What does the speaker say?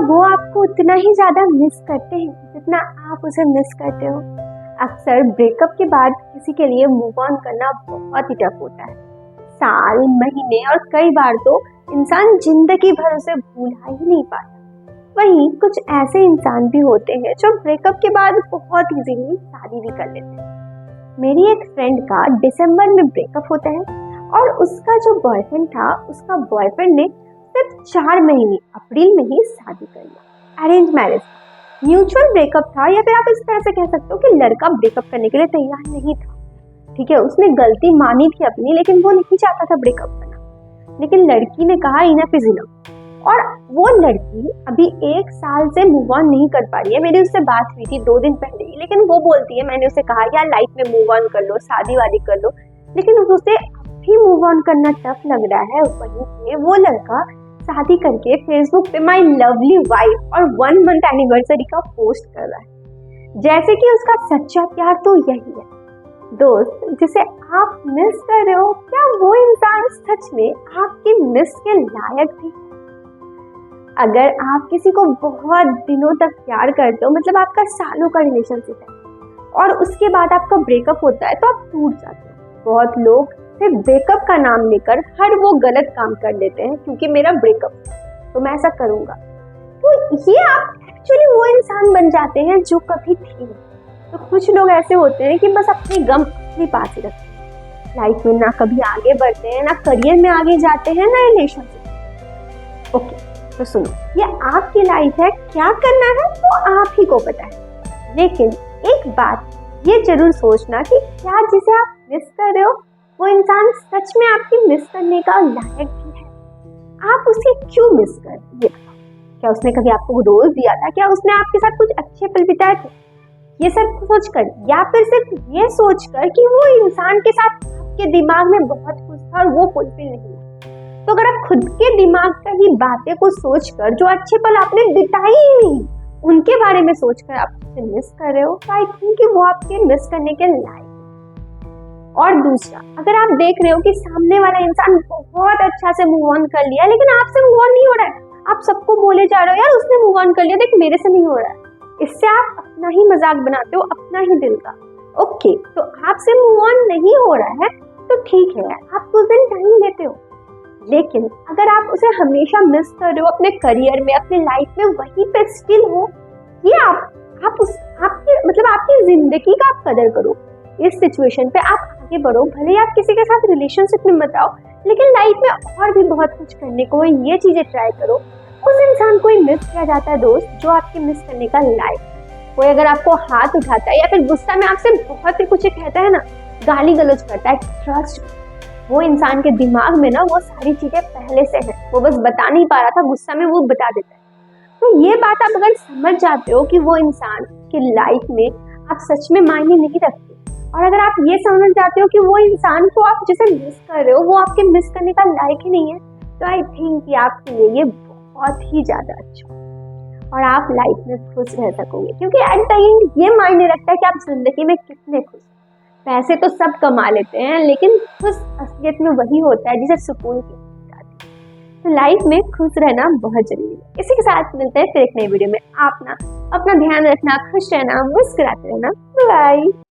वो आपको उतना ही ज़्यादा मिस करते हैं जितना आप उसे मिस करते हो? अक्सर ब्रेकअप के बाद किसी के लिए मूव ऑन करना बहुत ही टफ होता है। साल, महीने और कई बार तो इंसान जिंदगी भर उसे भूला ही नहीं पाता। वहीं कुछ ऐसे इंसान भी होते हैं जो ब्रेकअप के बाद बहुत इजीली शादी भी कर लेते हैं। मेरी एक फ्रेंड का दिसंबर में ब्रेकअप होता है और उसका जो बॉयफ्रेंड था, उसका बॉयफ्रेंड ने सिर्फ 4 महीने अप्रैल में ही शादी कर लिया। अरेंज मैरिज, म्यूचुअल ब्रेकअप था, या फिर आप इस तरह से कह सकते हो कि लड़का ब्रेकअप करने के लिए तैयार नहीं था। ठीक है, उसने गलती मानी थी अपनी, लेकिन वो नहीं चाहता था ब्रेकअप करना। लेकिन लड़की ने कहा इनफ इज इनफ, और वो लड़की अभी 1 साल से मूव ऑन नहीं कर पा रही है। मेरी उससे बात हुई थी 2 दिन पहले ही, लेकिन वो बोलती है, मैंने उसे कहा यार लाइफ में मूव ऑन कर लो, शादी वादी कर लो, लेकिन उसे भी मूव ऑन करना टफ लग रहा है। वहीं पे वो लड़का शादी करके फेसबुक पे माई लवली वाइफ और 1 मंथ एनिवर्सरी का पोस्ट कर रहा है, जैसे कि उसका सच्चा प्यार तो यही है। दोस्त, जिसे आप मिस कर रहे हो, क्या वो इंसान सच में आपकी मिस के लायक भी? अगर आप किसी को बहुत दिनों तक प्यार करते हो, मतलब आपका सालों का रिलेशनशिप है, और उसके बाद आपका ब्रेकअप होता है तो आप टूट जाते हो। बहुत लोग सिर्फ ब्रेकअप का नाम लेकर हर वो गलत काम कर लेते हैं, क्योंकि मेरा ब्रेकअप तो मैं ऐसा करूंगा। तो ये आप एक्चुअली वो इंसान बन जाते हैं जो कभी थे। तो कुछ लोग ऐसे होते हैं कि बस अपने गम अपने पास ही रखते हैं, लाइफ में ना कभी आगे बढ़ते हैं, ना करियर में आगे जाते हैं, ना रिलेशनशिप। ओके, तो सुनो, ये आपकी लाइफ है, क्या करना है वो आप ही को पता है। लेकिन एक बात ये जरूर सोचना कि क्या जिसे आप मिस कर रहे हो वो इंसान सच में आपकी मिस करने का लायक भी है? आप उसे क्यों मिस कर रहे हो? क्या उसने कभी आपको रोज दिया था? क्या उसने आपके साथ कुछ अच्छे पल बिताए थे? ये सब सोचकर, या फिर सिर्फ ये सोचकर कि वो इंसान के साथ आपके दिमाग में बहुत खुश था और वो फुलफिल नहीं हुआ। तो अगर आप खुद के दिमाग का ही बातें को सोचकर, जो अच्छे पल आपने बिताए ही नहीं, उनके बारे में सोचकर आप उसे मिस कर रहे हो, तो आई थिंक कि वो आपके मिस करने के लायक। और दूसरा, अगर आप देख रहे हो कि सामने वाला इंसान बहुत अच्छा से मूव ऑन कर लिया, लेकिन आपसे मूव ऑन नहीं हो रहा है, आप सबको बोले जा रहे हो यार उसने मूव ऑन कर लिया, देख मेरे से नहीं हो रहा है, इससे आप अपना ही मजाक बनाते हो, अपना ही दिल का। ओके, तो आपसे मूव ऑन नहीं हो रहा है तो ठीक है, आप कुछ दिन टाइम लेते हो। लेकिन अगर आप उसे हमेशा मिस कर रहे हो, अपने करियर में, अपने लाइफ में वहीं पे स्टिल हो, ये आपकी जिंदगी का आप कदर करो। इस सिचुएशन पे आप आगे बढ़ो, भले आप किसी के साथ रिलेशनशिप में मत आओ, लेकिन लाइफ में और भी बहुत कुछ करने को, ये चीजें ट्राई करो। उस इंसान को ही मिस किया जाता है दोस्त, जो आपके मिस करने का लायक है। कोई अगर आपको हाथ उठाता है या फिर गुस्सा में आपसे बहुत ही कुछ कहता है ना, गाली गलौज करता है, ट्रस्ट, वो इंसान के दिमाग में ना वो सारी चीजें पहले से हैं, वो बस बता नहीं पा रहा था, गुस्सा में वो बता देता है। तो ये बात आप अगर समझ जाते हो कि वो इंसान की लाइफ में आप सच में मायने नहीं रखते, और अगर आप ये समझ जाते हो कि वो इंसान को आप जिसे मिस कर रहे हो वो आपके मिस करने का लायक ही नहीं है, तो आई थिंक कि आपके लिए ये बहुत ही ज्यादा अच्छा, और आप लाइफ में खुश रह सकोगे। क्योंकि एट द एंड ये मायने रखता है कि आप जिंदगी में कितने खुश। पैसे तो सब कमा लेते हैं, लेकिन खुश असलियत में वही होता है जिसे सुकून की जाती है। तो लाइफ में खुश रहना बहुत जरूरी है। इसी के साथ मिलते हैं फिर एक नई वीडियो में। आप ना अपना ध्यान रखना, खुश रहना, मुस्कुराते रहना। बाय।